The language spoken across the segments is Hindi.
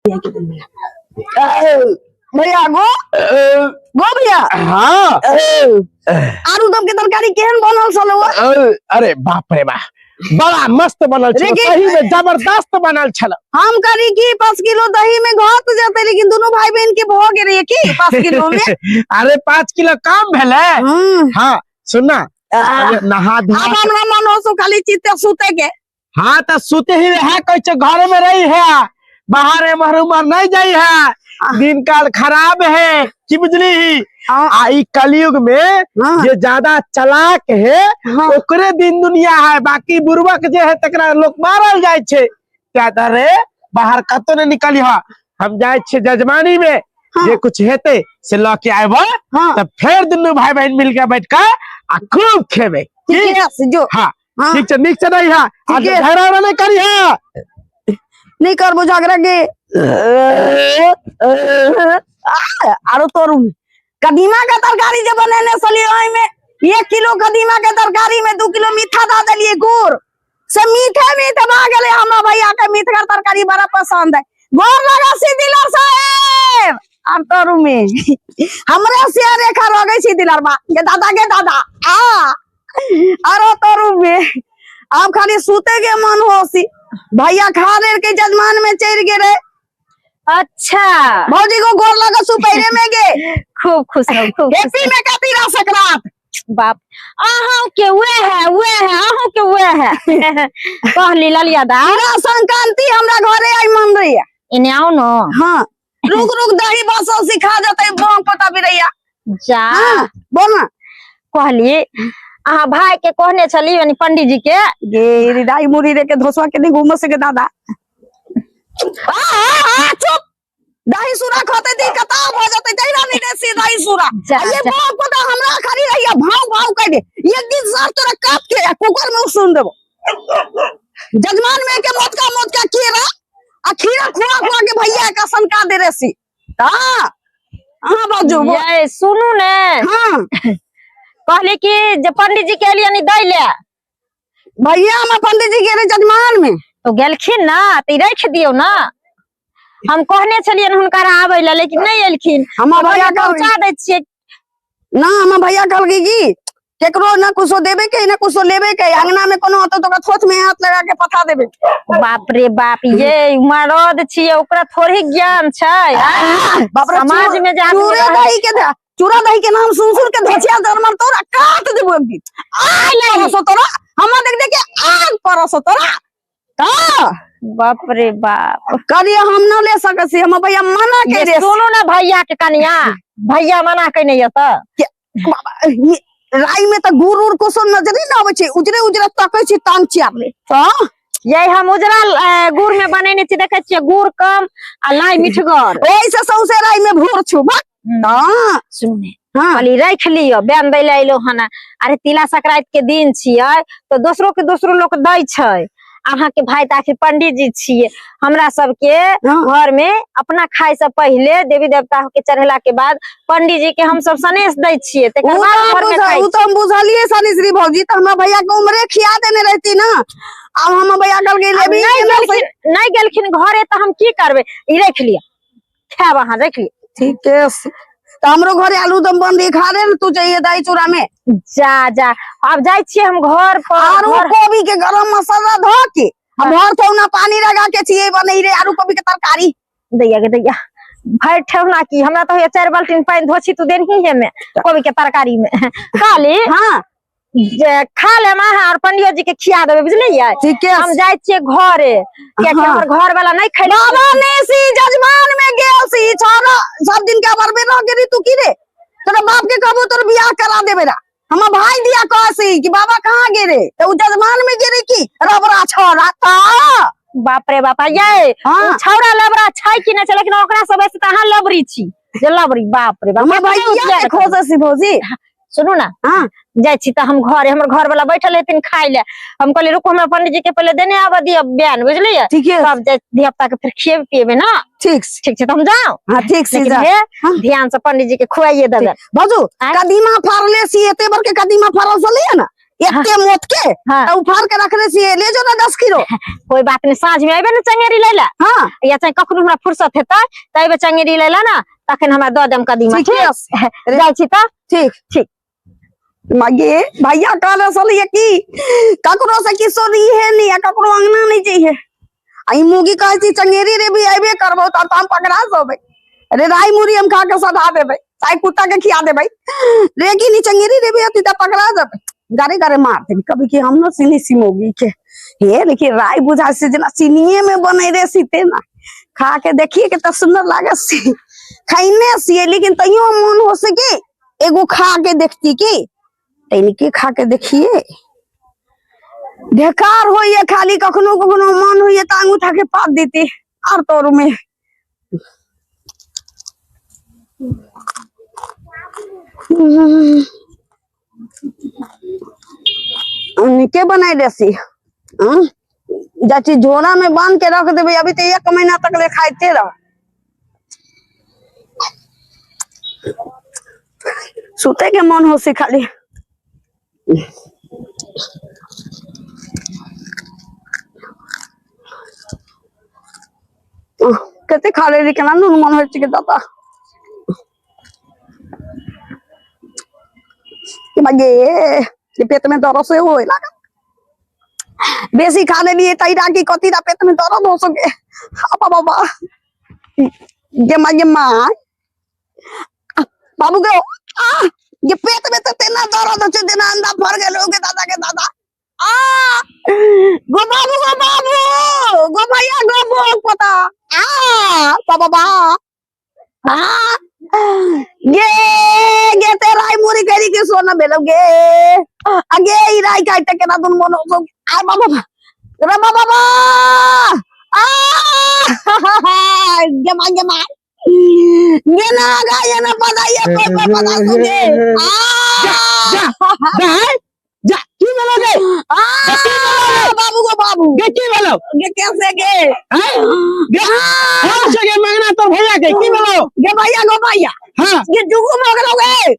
भैया गो भैया हाँ आलू दम के तरकारी केहन बनल छलो? अरे बाप रे बाप बड़ा मस्त बनल छल, सही में जबरदस्त बनल छल। हम करी की 5 किलो दही में घट जते, लेकिन दोनों भाई बहन के भ गेले की 5 किलो में। अरे 5 किलो कम भेले। हाँ सुनना, नहा धोआ अब हमरा मन हो सो खाली चित्ते सूते के। हाँ तो सूते ही रहे, कह घर में रही है, बाहर महरूमा नहीं जाई है, दिन काल खराब है की बुझली। आई कलयुग में जे ज्यादा चलाक है ओकरे दिन दुनिया है, बाकी बुर्बक जे है तकरा लोग मारल जाय छे। क्या करे बाहर कतो नहीं निकली हा, हम जाय छे जजमानी में। जे कुछ हेते से ल के आइबो तब फिर दोनों भाई बहन मिल के बैठ के आ खूब खेबे। ठीक है जो हाँ ठीक है, निक से नहीं है, आज झगड़ा नहीं करी है, नहीं करबो झगड़ा के। आरो तोरू कदीमा का तरकारी जो बनेने सलिए ओय में 1 किलो कदीमा के तरकारी में 2 किलो मीठा डाल दलिए, गुड़ से मीठे मीठे भा गेले। हमरा भैया के मीठा तरकारी बड़ा पसंद है। गोर लगा सी दिलर साहेब हम तोरू में हमरे से रेखा रो गई सी दिलर बा के दादा आरो तोरू में अब खाली सूते के मन होसी। भैया खा ले के जजमान में चढ़ गे। अच्छा भौजी को गोर लगा सुपैरे में गे। खूब खुश रहो, खूब हैप्पी में कती रह सकरात बाप आहू के आहू के कहली ललिया दा संक्रांति हमरा घरे आई मन रही है। इने आओ न। हाँ रुक दही बसल सिखा जते बम पता भी रहिया जा। बोल ना कहली आहा भाई के कहने चली यानी पंडित जी के गे दाई मुरी रे के धोसवा के नहीं घूम सके दादा। चुप दही सूरा खाते दी कता हो जाते तेरा नहीं देसी दही सूरा। ये बम पता हमरा खाली रहिया भाव कह दे। एक दिन सर तोरा काट के कुकर में सुन देबो। जजमान में के मोत का खीरा खीरा खुआ के भैया का सनका दे रेसी। हां हां बाजू ये सुनू ने। हां कहले कि जे पंडित जी के लिए नहीं दै ले भैया हम पंडित जी के जजमान में तो गेलखिन ना तो रख दियो ना। हम कहने चलिए हुनकर आबै ले लेकिन नहीं एलखिन। हम भैया पहुंचा दे छिए ना। हम भैया कहल की केकरो ना कुछो देबे के ना कुछो लेबे के, अंगना में कोनो होतो तो थोथ में हाथ लगा के पथा देबे। बाप रे बाप ये मरद छिए ओकरा थोड़ी ज्ञान छै। समाज में जा चूरा दही के नाम सुन के धचिया दरमर तोरा काट देबो एक दिन। आग परसो तोरा हम देख के आग परसो तोरा। का बाप रे बाप करिए हम ना ले सके छी। हम भैया मना के दे। सुनो ना भैया के कनिया भैया मना के नहीं त राई में तो गुड़ उड़ को नजर ही ना आवे छै। उजरे तकै छी टांग चियार ले। हां यही हम उजरा गुड़ में बनेने छी, देखे छी गुड़ कम आ लाई मिठगर ओइसे सौसे राई में भोर छु। हां सुने खाली रख लियो बयान दै ले आइलो हना। अरे तिला संक्रांति के दिन छिए तो दोसरो लोग दै छै। अहाँ के भाई त आखिर पंडित जी छिए। हमरा सब के घर में अपना खाए से पहले देवी देवता के चढ़ेला के बाद पंडित जी के हम सब सनेश दै छिए। तकर बाद घर में खाई। उ तो हम बुझलिए सनेश्री भौजी त हमरा भैया के उम्रे खिया देने रहती ना। अब हम भैया कल के लेबी नहीं गेलखिन घरे त हम की करबे। ई रख लिया खाब, अहाँ रख लिया। ठीक है तो हमरो घरे आलू दम बन रही खा ले। तू चाहिए दही चूड़ा में जा अब जाय छिए हम घर पर। आलू गोभी के गरम मसाला धो के हम भर थौना पानी लगा के छिए बनै रे आलू गोभी के तरकारी। दैया भर ठेवना की हमरा तो 4 बाल्टी पानी धोछी तू देनही है में गोभी के तरकारी में काली। हां खा ले मां और पंडित जी के खिया देबे बुझलिए। ठीक है हम जाय छिए घरे के हमर घर वाला नहीं खैले। बाबा ने सी जजमान में गेल सी छोरा सब दिन के बरबे न गेरी तू की रे। तोरा बाप के कहबो तोर बियाह करा देबे रा। हम भाई दिया कहसी कि बाबा कहां गेरे तो उ जजमान में गेरे की रबरा छोरा ता। बाप रे बाप ये छौरा लबरा छै कि नै छै, लेकिन ओकरा सब से त अहाँ लबरी छी जे लबरी। बाप रे बाप हम भैया के खोजसी भौजी। सुनू ना जाय छी त हम घरे हमर घर वाला बैठल हेतिन खाइ ले। हम कहले रुको हमरा पंडित जी के पहले देने आवा दिया बयान बुझलिए। ठीक है तब धियापुता के फिर खिएबे पिएबे ना। ठीक छै त हम जाओ। हां ठीक से जा ध्यान से पंडित जी के खुआइए देबे। बाजू कदीमा फाड़ले सी एते बर के कदीमा फाड़ल सलिए ना इतने मोट के हाँ। तो उफार के रखले से ले जो ना 10 किलो। कोई बात नहीं, साँझ में आइबे ना चंगेरी लैला। हाँ या चाहे कखनो हमरा फुर्सत हेतै त आइबे चंगेरी लैला ना, तखन हमरा द देम कदीमा। ठीक है। जाइ छी त। ठीक ठीक। मागे भैया कहले सलिए की ककरो से किसो दी है नहीं, ककरो अंगना नहीं चाहिए। आई मुगी कहै छी चंगेरी रे भी आइबे करबो त हम पकड़ा जेबै। अरे राई मुरी हम खा के सधा देबै, चाहे कुत्ता के खिया देबै, लेकिन ई चंगेरी रे भी अति त पकड़ा जेबै। गारे गारे मार देबै कभी कि हम न सिनी सिमोगी के। हे लेकिन राई बुझा से जना सिनिए में बनै रे सीते ना, खा के देखिए के त सुंदर लागे सी। खाइने सी लेकिन तइयो मन हो सके एगो खा के देखती की, इनके खा के देखिए। बेकार हो ये खाली कखनो कखनो मन हो ये टांग उठा के पात देती और तोर में। निके बनाई देसी जाची झोला में बांध के रख देबे, अभी तो 1 महीना तक ले खाइते रह। सुते के मन हो सी खाली। कते खा ले लेकिन नून मन हो के दाता कि मागे ये पेट में दर्द से होए लगा। बेसी खा ले लिए तैरा की कतीरा पेट में दर्द हो सके। बाबा बाबा ये मां बाबू के ये पेट में तो तेना दर्द हो छ, देना अंडा फर गेल हो के दादा के दादा। गो बाबू गो भैया गो बोल पता बाबा बा गे ते राई मुरी करी के सोना बेलोगे अगे ई राई काट के ना तुम मोनो सो आ बाबा रे बाबा जमा ये ना गा ये ना पता ये कोई पता सोगे जा की बोलोगे? बाबू को बाबू गे की बोलो? गे कैसे गे हैं गे हम से गे मांगना तो भैया के की बोलो? गे भैया गो भैया हां ये जुगुम हो गए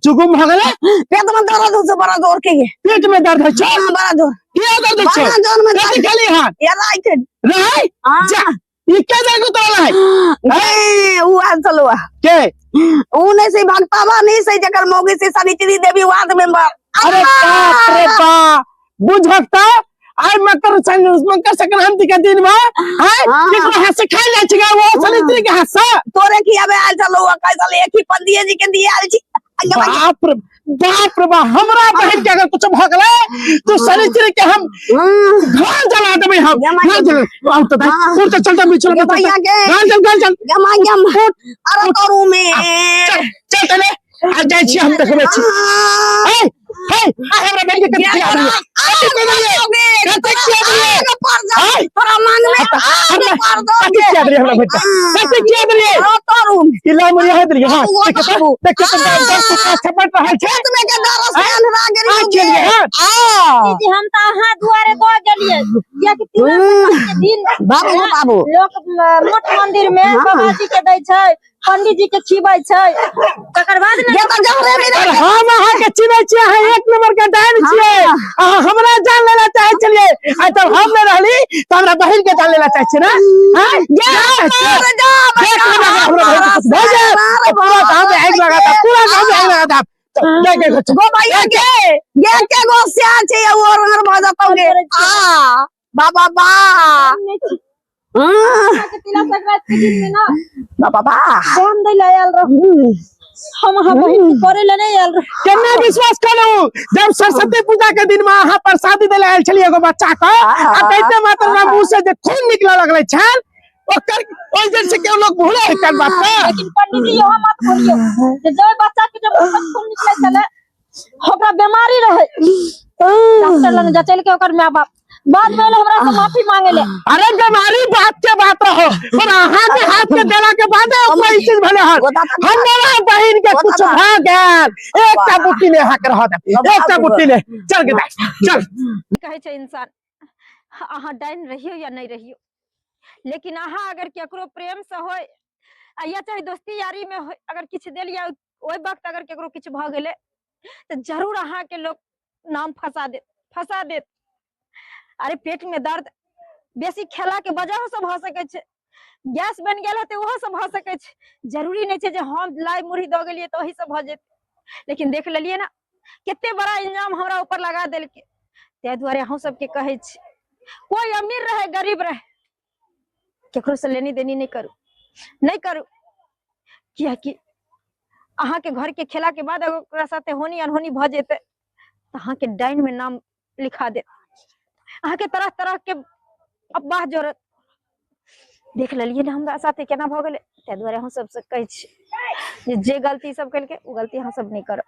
जुगुम हो गए पेट में दर्द हो से बड़ा जोर के पेट में दर्द है छ हां बड़ा जोर क्या दर्द है बड़ा जोर में कैसे खाली हाथ ये राइट राई जा ये क्या दर्द होता है वो आज चलो के उने से भक्ता बा नहीं से जकर मोगी से सनिचरी देवी वार्ड मेंबर। अरे बाप रे बाप बुझ भक्ता आई मकर संक्रांति के दिन में है किसी हाथ से खा ले छिगा वो सनिचरी के हाथ से तोरे खियाबे आल चलो कैसा एक ही पंडिये जी के दिया आल छी। बाप रे बाप हमरा बहन के अगर कुछ भ गले तो सनिचरी के हम घर जला देबे हम घर जला अब तो चलता भी चल भैया के चल गमा गम अरे करू में चल चले आ जाय छी हम देखबे छी हे हमरा बहन के कथि आ रही है कथि किया दिए तोरा मांग में मार दो कथि किया दिए हमरा बेटा कथि किया दिए करू इला मरिया है दिए हां देख तो छपट रहा है तुम्हें के दरस से अंधरा गिरी दीदी हम त अहाँ दुआरे द गेलिए या कि के दिन बाबू लोक मठ मंदिर में बाबा जी के दै छै, पंडित जी के खिबै छै, तकर बाद ने ये तो जहरे में हम अहाँ के चिबै छियै, अहाँ 1 नंबर के डाइन छियै, अहाँ हमरा जान लेला चाहे छलिए आ तब हम न रहली त हमरा बहिन के जान लेला चाहे छियै ना हां जा हमरा बहिन के पूरा गांव में आग लगा था, पूरा गांव में आग लगा था देखे गो भैया के गो से छै और भजा तोगे बाबा बा तिला संक्रांति के दिन में ना बाबा हम दै आयल रह हम बहिन करे ले नहीं आयल रह। केना विश्वास करू जब सरस्वती पूजा के दिन में अहाँ प्रसादी देले आयल छलिए एगो बच्चा के आ कहते मात्र ना मुंह से जे खून निकले लगले छल ओकर ओइ दिन से के लोग भूले है कर बात का। लेकिन पंडित जी यह मत बोलियो जे जब बच्चा के जब मुंह से खून निकले छले ओकरा बीमारी रहे डॉक्टर लग जा चल के ओकर मां बाप बाद में हमरा से माफी मांगे ले। अरे बीमारी बात के बात रहो पर अहाँ के हाथ के देला के बाद कोई चीज भले हाथ हमरा बहिन के कुछ भ गेल एकटा बुट्टी ले हाक रह दे एकटा बुट्टी ले चल के चल कहे छै इंसान अहाँ डाइन रहियो या नहीं रहियो, लेकिन अहाँ अगर केकरो प्रेम से होय या चाहे दोस्ती यारी में होय अगर किछ देलिया ओइ वक्त अगर केकरो किछ भ गेले त जरूर अहाँ के लोग नाम फंसा दे। अरे पेट में दर्द बेसी खेला के वजह से भ सके छे, गैस बन गेल है ओहो से भ सके छे। जरूरी नहीं छे जे हम लाई मुरही द गेलिए तो वही से भ जेते। लेकिन देख लेलिए ना कितने बड़ा इल्जाम हमरा ऊपर लगा देल के। ते द्वारे हम सबके कहे छी कोई अमीर रहे गरीब रहे केकरो से लेनी देनी नहीं करू किया कि अहाँ के घर के खेला के बाद ओकरा साथे होनी अनहोनी भ जेते तो अहाँ के डाइन में नाम लिखा दे। अहाँ के तरह तरह के अफवाह जोड़त। देख लेलिए ना हमरा साथे केना भ गेले। ते द्वारे हम सब से कहे छी जे गलती सब केलके उ गलती हम सब नहीं करब।